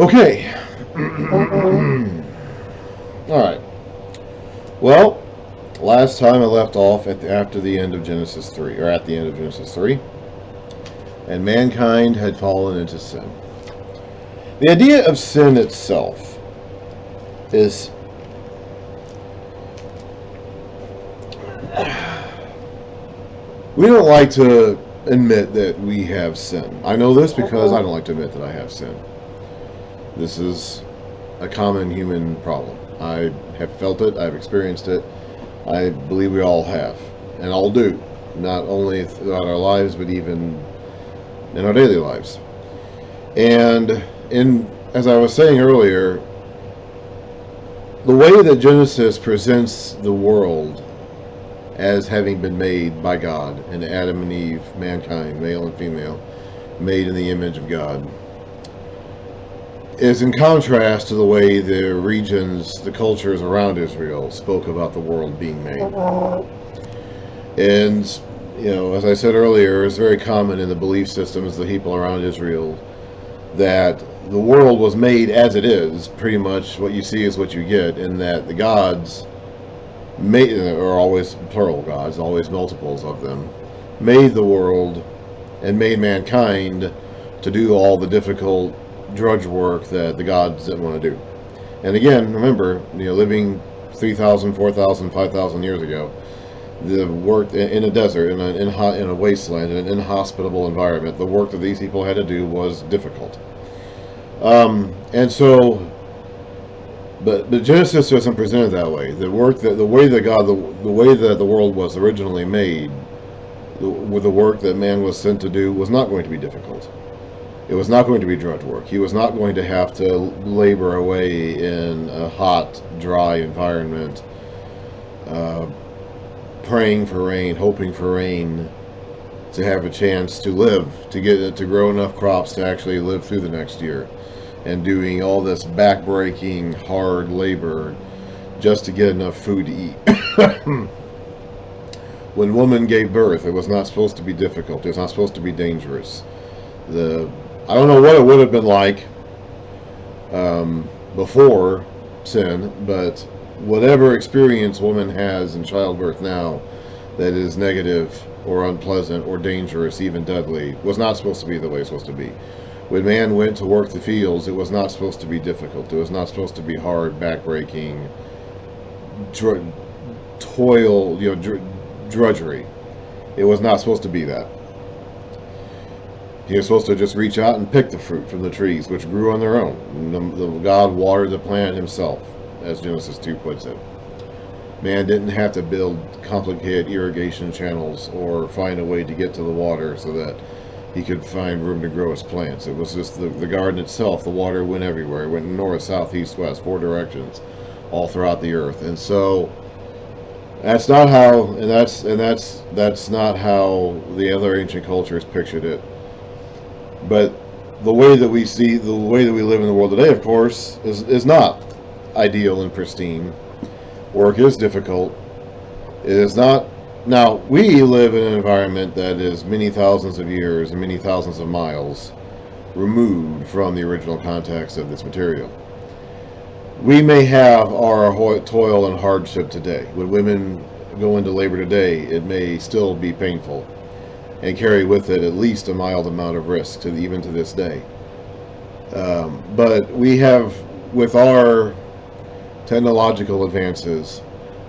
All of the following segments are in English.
Okay. All right. Well, last time I left off after the end of Genesis 3, or at the end of Genesis 3, and mankind had fallen into sin. The idea of sin itself is we don't like to admit that we have sin. I know this because I don't like to admit that I have sin. This is a common human problem. I have felt it, I've experienced it. I believe we all have, and all do, not only throughout our lives, but even in our daily lives. And as I was saying earlier, the way that Genesis presents the world as having been made by God, and Adam and Eve, mankind, male and female, made in the image of God, is in contrast to the way the regions, the cultures around Israel spoke about the world being made. And, as I said earlier, it's very common in the belief systems of the people around Israel that the world was made as it is. Pretty much what you see is what you get, and that the gods made, or always plural gods, always multiples of them, made the world and made mankind to do all the difficult drudge work that the gods didn't want to do. And again, remember, living 3,000, 4,000, 5,000 years ago, the work in a desert, in a wasteland, in an inhospitable environment, the work that these people had to do was difficult. And so, but Genesis wasn't presented that way. The way that the world was originally made, with the work that man was sent to do, was not going to be difficult. It was not going to be drudge work. He was not going to have to labor away in a hot, dry environment, praying for rain, hoping for rain, to have a chance to live, to grow enough crops to actually live through the next year, and doing all this back-breaking, hard labor just to get enough food to eat. When woman gave birth, it was not supposed to be difficult. It was not supposed to be dangerous. I don't know what it would have been like before sin, but whatever experience woman has in childbirth now that is negative or unpleasant or dangerous, even deadly, was not supposed to be the way it's supposed to be. When man went to work the fields, it was not supposed to be difficult. It was not supposed to be hard, backbreaking, toil, drudgery. It was not supposed to be that. He was supposed to just reach out and pick the fruit from the trees, which grew on their own. God watered the plant himself, as Genesis 2 puts it. Man didn't have to build complicated irrigation channels or find a way to get to the water so that he could find room to grow his plants. It was just the garden itself. The water went everywhere. It went north, south, east, west, 4 directions, all throughout the earth. And so that's not how, and that's not how the other ancient cultures pictured it. But the way that we live in the world today, of course, is not ideal and pristine. Work is difficult. It is not. Now, we live in an environment that is many thousands of years and many thousands of miles removed from the original context of this material. We may have our toil and hardship today. When women go into labor today, it may still be painful and carry with it at least a mild amount of risk, even to this day. But we have, with our technological advances,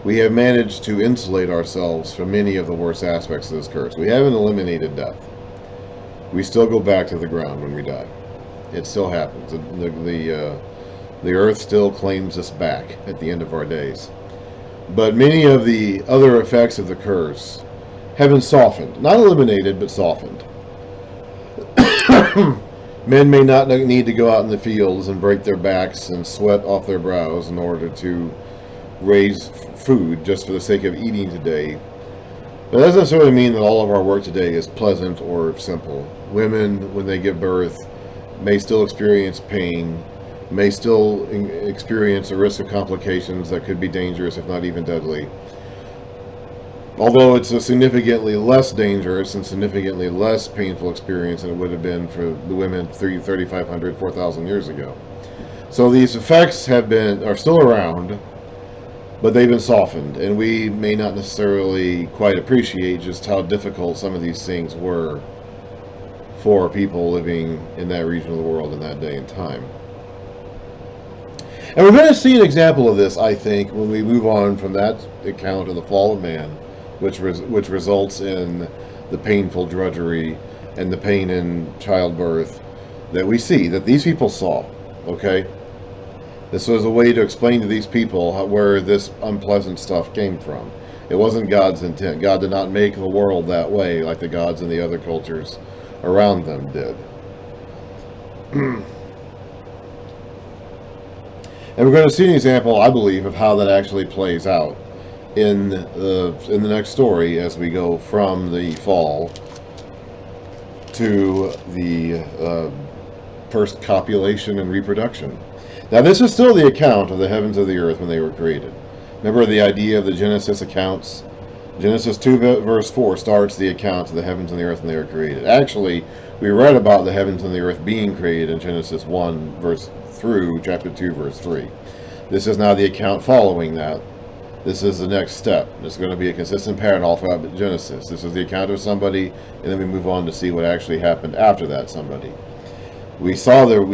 we have managed to insulate ourselves from many of the worst aspects of this curse. We haven't eliminated death. We still go back to the ground when we die. It still happens. The earth still claims us back at the end of our days. But many of the other effects of the curse have been softened. Not eliminated, but softened. Men may not need to go out in the fields and break their backs and sweat off their brows in order to raise food just for the sake of eating today. But that doesn't necessarily mean that all of our work today is pleasant or simple. Women, when they give birth, may still experience pain, may still experience a risk of complications that could be dangerous, if not even deadly. Although it's a significantly less dangerous and significantly less painful experience than it would have been for the women 3,500, 4,000 years ago. So these effects are still around, but they've been softened, and we may not necessarily quite appreciate just how difficult some of these things were for people living in that region of the world in that day and time. And we're going to see an example of this, I think, when we move on from that account of the fall of man, which results in the painful drudgery and the pain in childbirth that we see, that these people saw, okay? This was a way to explain to these people where this unpleasant stuff came from. It wasn't God's intent. God did not make the world that way like the gods in the other cultures around them did. And we're going to see an example, I believe, of how that actually plays out in the next story as we go from the fall to the first copulation and reproduction. Now, this is still the account of the heavens and the earth when they were created. Remember the idea of the Genesis accounts? Genesis 2 verse 4 starts the account of the heavens and the earth when they were created. Actually, we read about the heavens and the earth being created in Genesis 1 verse through chapter 2 verse 3. This is now the account following that. This is the next step. It's going to be a consistent pattern all throughout Genesis. This is the account of somebody, and then we move on to see what actually happened after that somebody. We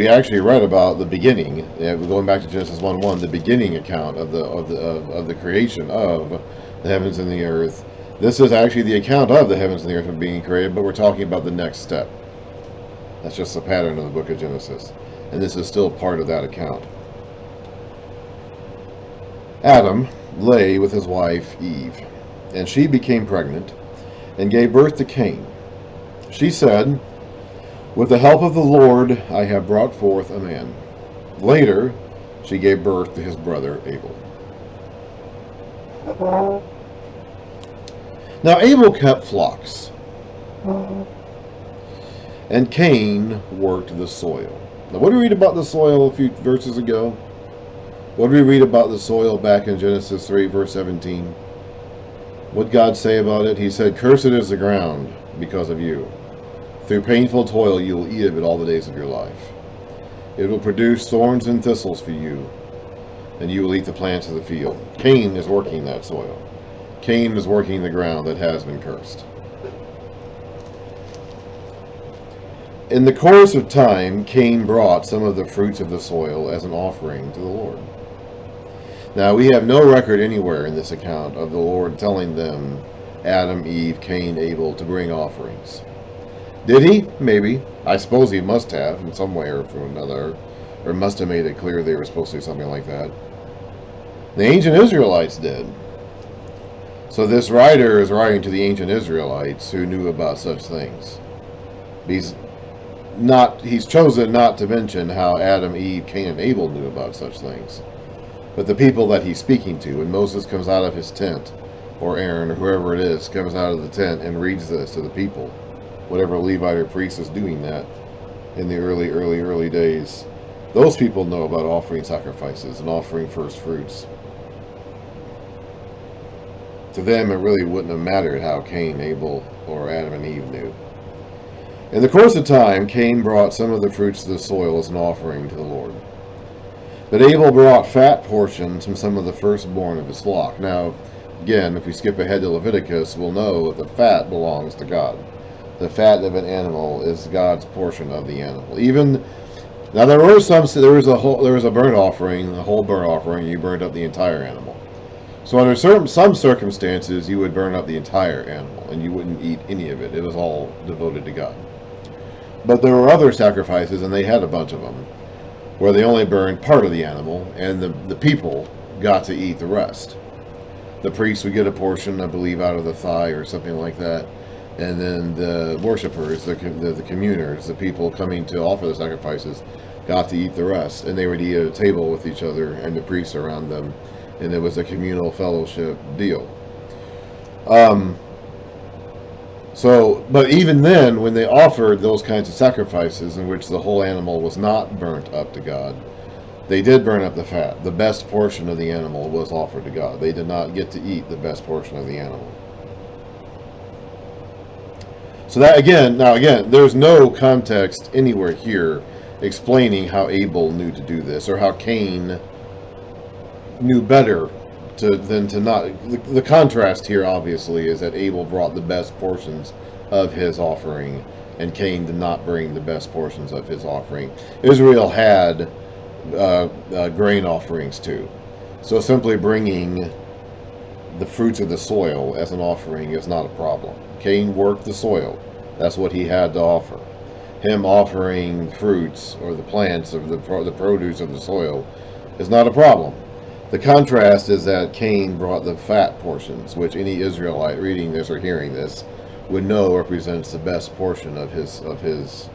actually read about the beginning, going back to Genesis 1:1, the beginning account of the creation of the heavens and the earth. This is actually the account of the heavens and the earth being created, but we're talking about the next step. That's just the pattern of the book of Genesis, and this is still part of that account. Adam lay with his wife Eve, and she became pregnant and gave birth to Cain. She said, "With the help of the Lord I have brought forth a man." Later, she gave birth to his brother Abel. Now Abel kept flocks, and Cain worked the soil. Now, what did we read about the soil a few verses ago? What did we read about the soil back in Genesis 3, verse 17? What did God say about it? He said, "Cursed is the ground because of you. Through painful toil you will eat of it all the days of your life. It will produce thorns and thistles for you, and you will eat the plants of the field." Cain is working that soil. Cain is working the ground that has been cursed. In the course of time, Cain brought some of the fruits of the soil as an offering to the Lord. Now, we have no record anywhere in this account of the Lord telling them, Adam, Eve, Cain, Abel, to bring offerings. Did he? Maybe. I suppose he must have in some way or another, or must have made it clear they were supposed to do something like that. The ancient Israelites did. So this writer is writing to the ancient Israelites who knew about such things. He's chosen not to mention how Adam, Eve, Cain, and Abel knew about such things. But the people that he's speaking to, when Moses comes out of his tent, or Aaron, or whoever it is, comes out of the tent and reads this to the people, whatever Levite or priest is doing that in the early days, those people know about offering sacrifices and offering first fruits. To them, it really wouldn't have mattered how Cain, Abel, or Adam and Eve knew. In the course of time, Cain brought some of the fruits of the soil as an offering to the Lord. But Abel brought fat portions from some of the firstborn of his flock. Now, again, if we skip ahead to Leviticus, we'll know that the fat belongs to God. The fat of an animal is God's portion of the animal. There was a burnt offering, the whole burnt offering. You burned up the entire animal. So under some circumstances, you would burn up the entire animal, and you wouldn't eat any of it. It was all devoted to God. But there were other sacrifices, and they had a bunch of them, where they only burned part of the animal, and the people got to eat the rest. The priest would get a portion, I believe, out of the thigh or something like that, and then the worshippers, the communers, the people coming to offer the sacrifices, got to eat the rest, and they would eat at a table with each other and the priests around them, and it was a communal fellowship deal. But even then, when they offered those kinds of sacrifices in which the whole animal was not burnt up to God, they did burn up the fat. The best portion of the animal was offered to God. They did not get to eat the best portion of the animal. So that again, there's no context anywhere here explaining how Abel knew to do this, or how Cain knew better than to not. The contrast here, obviously, is that Abel brought the best portions of his offering, and Cain did not bring the best portions of his offering. Israel had grain offerings too, so simply bringing the fruits of the soil as an offering is not a problem. Cain worked the soil. That's what he had to offer. Him offering fruits or the plants of the produce of the soil is not a problem. The contrast is that Cain brought the fat portions, which any Israelite reading this or hearing this would know represents the best portion of his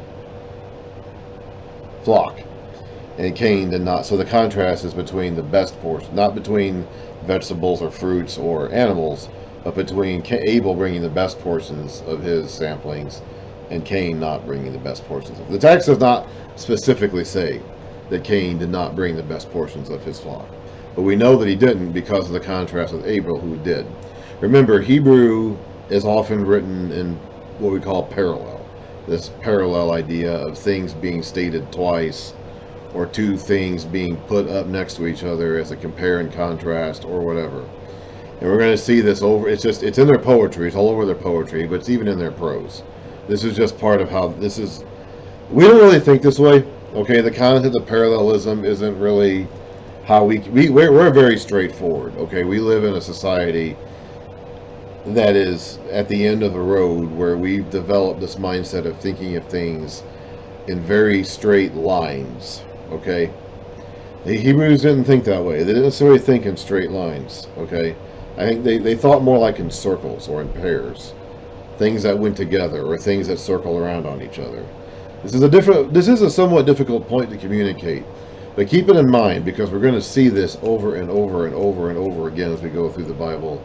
flock. And Cain did not. So the contrast is between the best portion, not between vegetables or fruits or animals, but between Abel bringing the best portions of his samplings and Cain not bringing the best portions. The text does not specifically say that Cain did not bring the best portions of his flock, but we know that he didn't because of the contrast with Abel, who did. Remember, Hebrew is often written in what we call parallel. This parallel idea of things being stated twice, or two things being put up next to each other as a compare and contrast, or whatever. And we're going to see this over. It's in their poetry. It's all over their poetry, but it's even in their prose. This is just part of how this is. We don't really think this way. Okay, the concept of parallelism isn't really how we're very straightforward. Okay, we live in a society that is at the end of the road, where we've developed this mindset of thinking of things in very straight lines. Okay, the Hebrews didn't think that way. They didn't necessarily think in straight lines. Okay, I think they thought more like in circles or in pairs, things that went together or things that circle around on each other. This is a somewhat difficult point to communicate, but keep it in mind, because we're going to see this over and over and over and over again as we go through the Bible.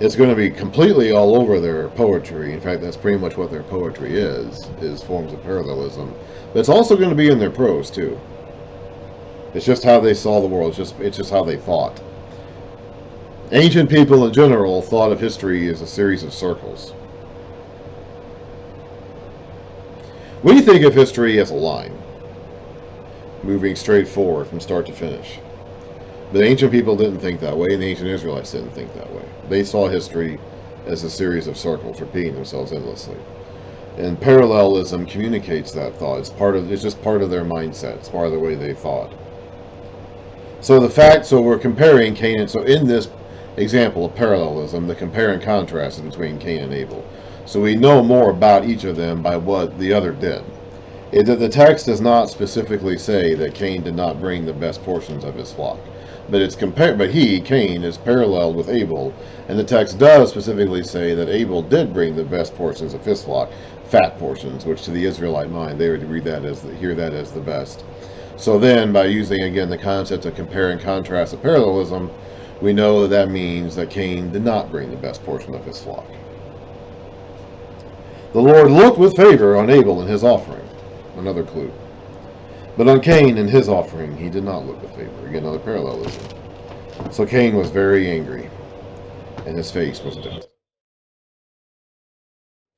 It's going to be completely all over their poetry. In fact, that's pretty much what their poetry is forms of parallelism. But it's also going to be in their prose too. It's just how they saw the world. It's just how they thought. Ancient people in general thought of history as a series of circles. We think of history as a line, moving straight forward from start to finish. But ancient people didn't think that way, and the ancient Israelites didn't think that way. They saw history as a series of circles repeating themselves endlessly. And parallelism communicates that thought. It's just part of their mindset. It's part of the way they thought. So we're comparing Cain, so in this example of parallelism, the compare and contrast is between Cain and Abel. So we know more about each of them by what the other did. The text does not specifically say that Cain did not bring the best portions of his flock. But Cain, is paralleled with Abel, and the text does specifically say that Abel did bring the best portions of his flock, fat portions, which to the Israelite mind, they would hear that as the best. So then, by using again the concept of compare and contrast of parallelism, we know that means that Cain did not bring the best portion of his flock. The Lord looked with favor on Abel and his offering. Another clue. But on Cain and his offering, he did not look with favor. Again, another parallelism. So Cain was very angry, and his face was dim.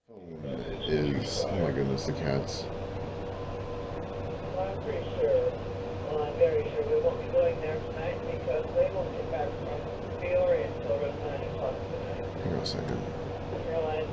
Oh my goodness, the cats. Well, I'm pretty sure, I'm very sure we won't be going there tonight because they won't get back from Peoria until around 9 o'clock tonight. Hang on a second. Realize